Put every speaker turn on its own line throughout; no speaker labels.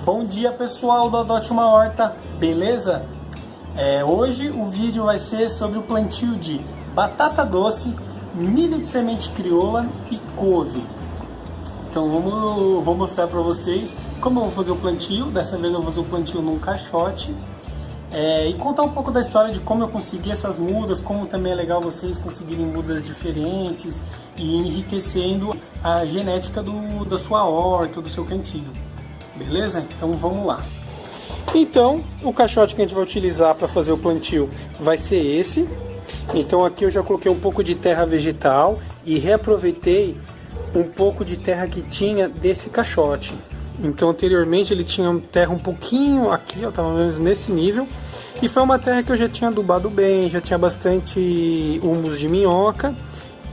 Bom dia pessoal do Adote uma Horta, beleza? Hoje o vídeo vai ser sobre o plantio de batata doce, milho de semente crioula e couve. Então vou mostrar para vocês como eu vou fazer o plantio. Dessa vez eu vou fazer o plantio num caixote e contar um pouco da história de como eu consegui essas mudas, como também é legal vocês conseguirem mudas diferentes e enriquecendo a genética da sua horta, do seu cantinho. Beleza? Então vamos lá. Então, o caixote que a gente vai utilizar para fazer o plantio vai ser esse. Então aqui eu já coloquei um pouco de terra vegetal e reaproveitei um pouco de terra que tinha desse caixote. Então anteriormente ele tinha terra um pouquinho aqui, ó, tava mais ou menos nesse nível. E foi uma terra que eu já tinha adubado bem, já tinha bastante humus de minhoca.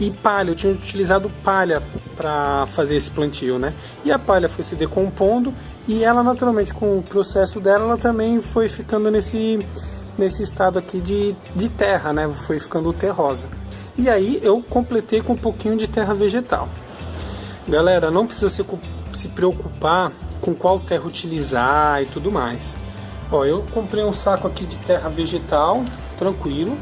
E palha, eu tinha utilizado palha para fazer esse plantio, né? E a palha foi se decompondo e ela naturalmente com o processo dela, ela também foi ficando nesse estado aqui de terra, né? Foi ficando terrosa. E aí eu completei com um pouquinho de terra vegetal. Galera, não precisa se preocupar com qual terra utilizar e tudo mais. Ó, eu comprei um saco aqui de terra vegetal, tranquilo.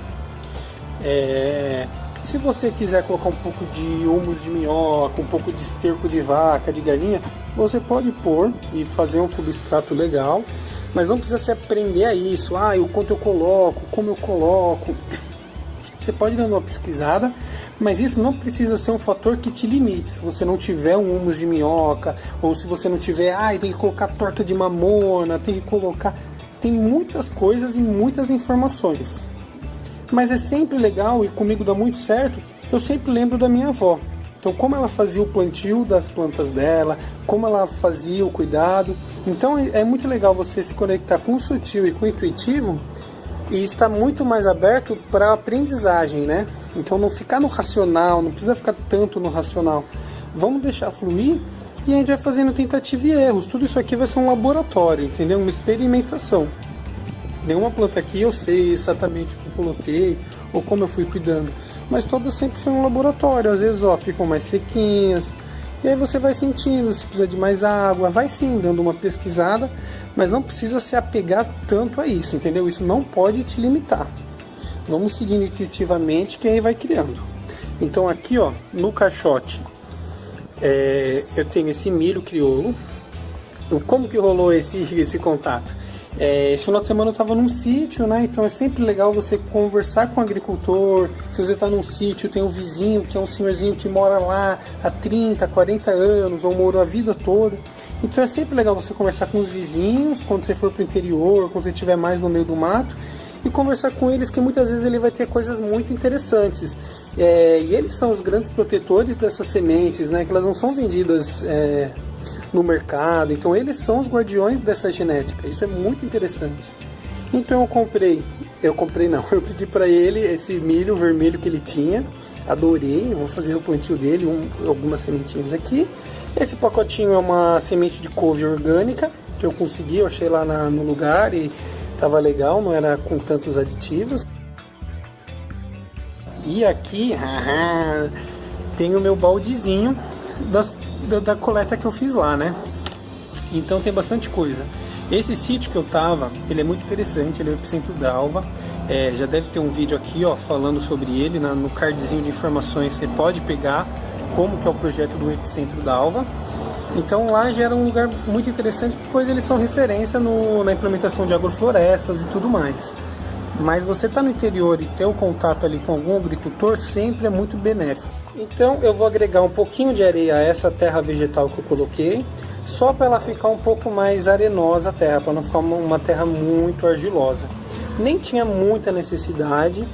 Se você quiser colocar um pouco de humus de minhoca, um pouco de esterco de vaca, de galinha, você pode pôr e fazer um substrato legal, mas não precisa se aprender a isso, o quanto eu coloco, como eu coloco. Você pode dar uma pesquisada, mas isso não precisa ser um fator que te limite. Se você não tiver um humus de minhoca, ou se você não tiver, tem que colocar torta de mamona, tem que colocar... Tem muitas coisas e muitas informações. Mas é sempre legal, e comigo dá muito certo, eu sempre lembro da minha avó. Então como ela fazia o plantio das plantas dela, como ela fazia o cuidado. Então é muito legal você se conectar com o sutil e com o intuitivo e estar muito mais aberto para a aprendizagem, né? Então não ficar no racional, não precisa ficar tanto no racional. Vamos deixar fluir e a gente vai fazendo tentativa e erros. Tudo isso aqui vai ser um laboratório, entendeu? Uma experimentação. Nenhuma planta aqui eu sei exatamente o que eu coloquei ou como eu fui cuidando, mas todas sempre foi um laboratório. Às vezes ficam mais sequinhas e aí você vai sentindo se precisa de mais água, vai sim dando uma pesquisada, mas não precisa se apegar tanto a isso, entendeu? Isso não pode te limitar. Vamos seguindo intuitivamente que aí vai criando. Então aqui no caixote eu tenho esse milho crioulo. Como que rolou esse contato? Esse final de semana eu estava num sítio, né? Então é sempre legal você conversar com o agricultor. Se você está num sítio, tem um vizinho que é um senhorzinho que mora lá há 30, 40 anos ou morou a vida toda. Então é sempre legal você conversar com os vizinhos quando você for para o interior, quando você estiver mais no meio do mato, e conversar com eles, que muitas vezes ele vai ter coisas muito interessantes. E eles são os grandes protetores dessas sementes, né? Que elas não são vendidas no mercado, então eles são os guardiões dessa genética. Isso é muito interessante. Então eu pedi para ele esse milho vermelho que ele tinha, adorei, eu vou fazer o plantio dele, algumas sementinhas aqui. Esse pacotinho é uma semente de couve orgânica que eu consegui, eu achei lá no lugar e tava legal, não era com tantos aditivos. E aqui tem o meu baldezinho da coleta que eu fiz lá, né? Então tem bastante coisa. Esse sítio que eu tava, ele é muito interessante, ele é o Epicentro d'Alva. Já deve ter um vídeo aqui, falando sobre ele, no cardzinho de informações você pode pegar como que é o projeto do Epicentro d'Alva. Então lá já era um lugar muito interessante, pois eles são referência na implementação de agroflorestas e tudo mais. Mas você tá no interior e ter o contato ali com algum agricultor sempre é muito benéfico. Então eu vou agregar um pouquinho de areia a essa terra vegetal que eu coloquei, só para ela ficar um pouco mais arenosa a terra, para não ficar uma terra muito argilosa. Nem tinha muita necessidade,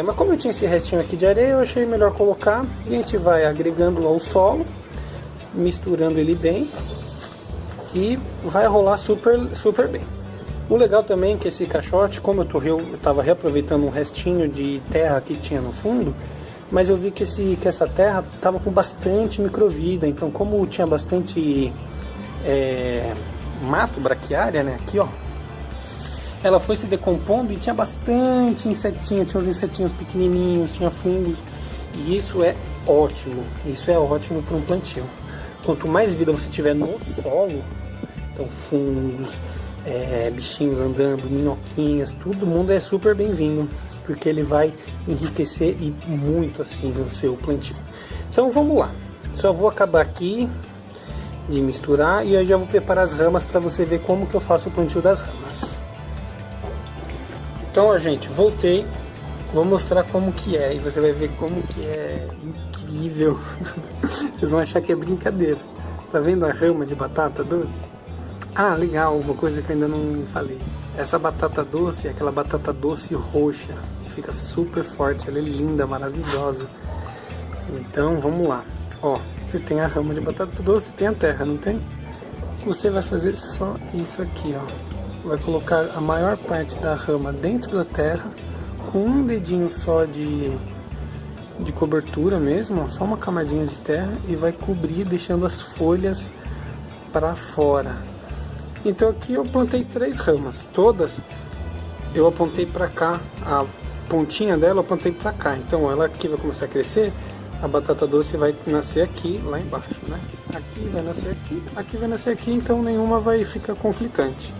mas como eu tinha esse restinho aqui de areia, eu achei melhor colocar. E a gente vai agregando ao solo, misturando ele bem e vai rolar super, super bem. O legal também é que esse caixote, como eu estava reaproveitando um restinho de terra que tinha no fundo, mas eu vi que essa terra estava com bastante microvida. Então como tinha bastante mato, braquiária, né? Aqui ela foi se decompondo e tinha bastante insetinho, tinha uns insetinhos pequenininhos, tinha fungos. E isso é ótimo para um plantio. Quanto mais vida você tiver no solo, Então fungos, bichinhos andando, minhoquinhas, todo mundo é super bem-vindo, porque ele vai enriquecer e muito assim o seu plantio. Então vamos lá, só vou acabar aqui de misturar e eu já vou preparar as ramas para você ver como que eu faço o plantio das ramas. Então, ó, gente, voltei, vou mostrar como que é e você vai ver como que é incrível. Vocês vão achar que é brincadeira. Tá vendo a rama de batata doce? Ah, legal, uma coisa que eu ainda não falei. Essa batata doce é aquela batata doce roxa, fica super forte, ela é linda, maravilhosa. Então, vamos lá. Ó, você tem a rama de batata doce, tem a terra, não tem? Você vai fazer só isso aqui, ó. Vai colocar a maior parte da rama dentro da terra, com um dedinho só de cobertura mesmo, ó, só uma camadinha de terra, e vai cobrir deixando as folhas para fora. Então aqui eu plantei 3 ramas, todas eu apontei para cá, a pontinha dela eu apontei para cá, então ela aqui vai começar a crescer, a batata doce vai nascer aqui, lá embaixo, né? Aqui vai nascer aqui vai nascer aqui, então nenhuma vai ficar conflitante.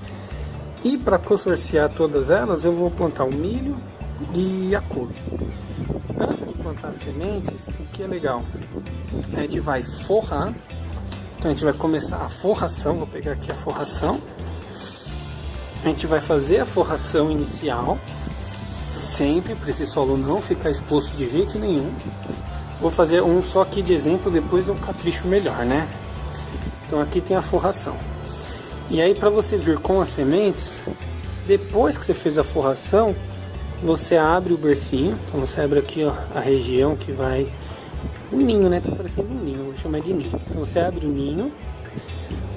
E para consorciar todas elas, eu vou plantar o milho e a couve. Antes de plantar as sementes, o que é legal? A gente vai forrar. Então a gente vai começar a forração. Vou pegar aqui a forração. A gente vai fazer a forração inicial. Sempre para esse solo não ficar exposto de jeito nenhum. Vou fazer um só aqui de exemplo, depois eu capricho melhor, né? Então aqui tem a forração. E aí, para você vir com as sementes, depois que você fez a forração, você abre o bercinho. Então você abre aqui, ó, a região que vai... O ninho, né? Tá parecendo um ninho, vou chamar de ninho. Então você abre o ninho,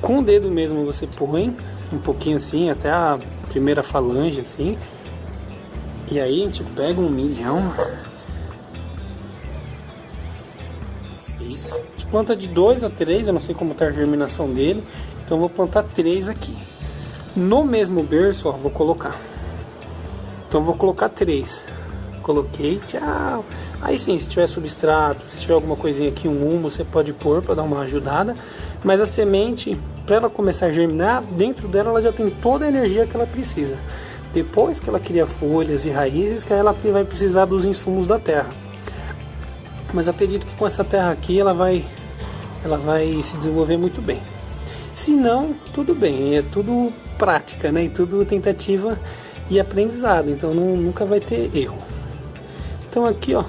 com o dedo mesmo você põe um pouquinho assim, até a primeira falange assim. E aí a gente pega um milhão. Isso. A gente planta de 2 a 3, eu não sei como tá a germinação dele. Então eu vou plantar 3 aqui. No mesmo berço, ó, vou colocar. Então eu vou colocar 3. Coloquei, tchau. Aí sim, se tiver substrato, se tiver alguma coisinha aqui, um humo, você pode pôr para dar uma ajudada. Mas a semente, para ela começar a germinar, dentro dela ela já tem toda a energia que ela precisa. Depois que ela cria folhas e raízes, que ela vai precisar dos insumos da terra. Mas eu acredito que com essa terra aqui ela vai se desenvolver muito bem. Se não, tudo bem, é tudo prática, né? E tudo tentativa e aprendizado, então nunca vai ter erro. Então aqui, ó,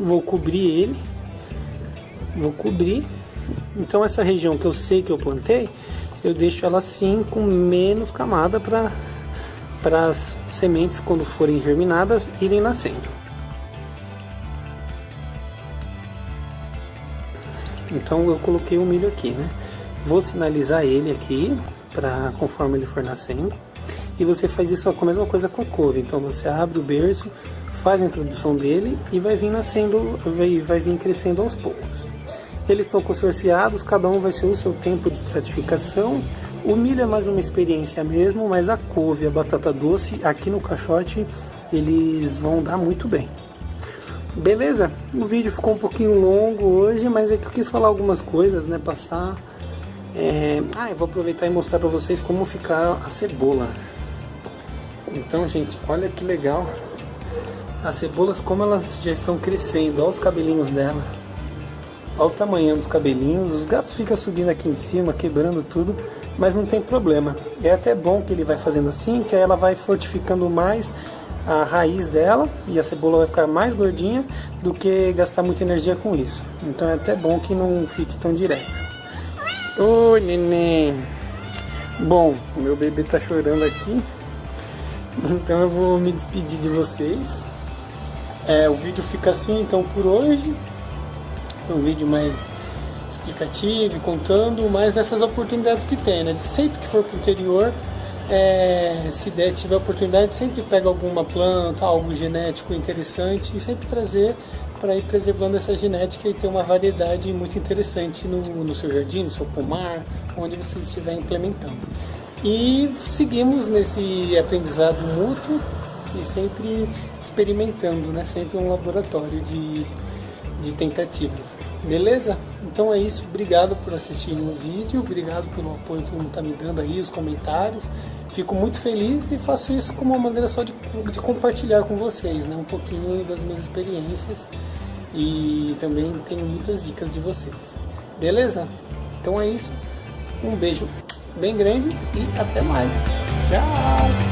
vou cobrir ele, vou cobrir. Então essa região que eu sei que eu plantei, eu deixo ela assim com menos camada para as sementes, quando forem germinadas, irem nascendo. Então eu coloquei o milho aqui, né? Vou sinalizar ele aqui, para conforme ele for nascendo. E você faz isso com a mesma coisa com a couve. Então você abre o berço, faz a introdução dele e vai vir nascendo, vai vir crescendo aos poucos. Eles estão consorciados, cada um vai ser o seu tempo de estratificação. O milho é mais uma experiência mesmo, mas a couve, a batata doce, aqui no caixote, eles vão dar muito bem. Beleza? O vídeo ficou um pouquinho longo hoje, mas é que eu quis falar algumas coisas, né? Eu vou aproveitar e mostrar para vocês como ficar a cebola. Então, gente, olha que legal. As cebolas, como elas já estão crescendo. Olha os cabelinhos dela. Olha o tamanho dos cabelinhos. Os gatos ficam subindo aqui em cima, quebrando tudo. Mas não tem problema. É até bom que ele vai fazendo assim, que aí ela vai fortificando mais a raiz dela. E a cebola vai ficar mais gordinha do que gastar muita energia com isso. Então é até bom que não fique tão direto. Oi, neném. Bom, meu bebê tá chorando aqui. Então eu vou me despedir de vocês. O vídeo fica assim então por hoje. É um vídeo mais explicativo, contando mais dessas oportunidades que tem, né? Sempre que for pro interior, se tiver oportunidade, sempre pega alguma planta, algo genético interessante e sempre trazer para ir preservando essa genética e ter uma variedade muito interessante no seu jardim, no seu pomar, onde você estiver implementando. E seguimos nesse aprendizado mútuo e sempre experimentando, né? Sempre um laboratório de tentativas. Beleza? Então é isso, obrigado por assistir o vídeo, obrigado pelo apoio que todo mundo está me dando aí, os comentários. Fico muito feliz e faço isso como uma maneira só de compartilhar com vocês, né, um pouquinho das minhas experiências, e também tenho muitas dicas de vocês. Beleza? Então é isso, um beijo bem grande e até mais. Tchau!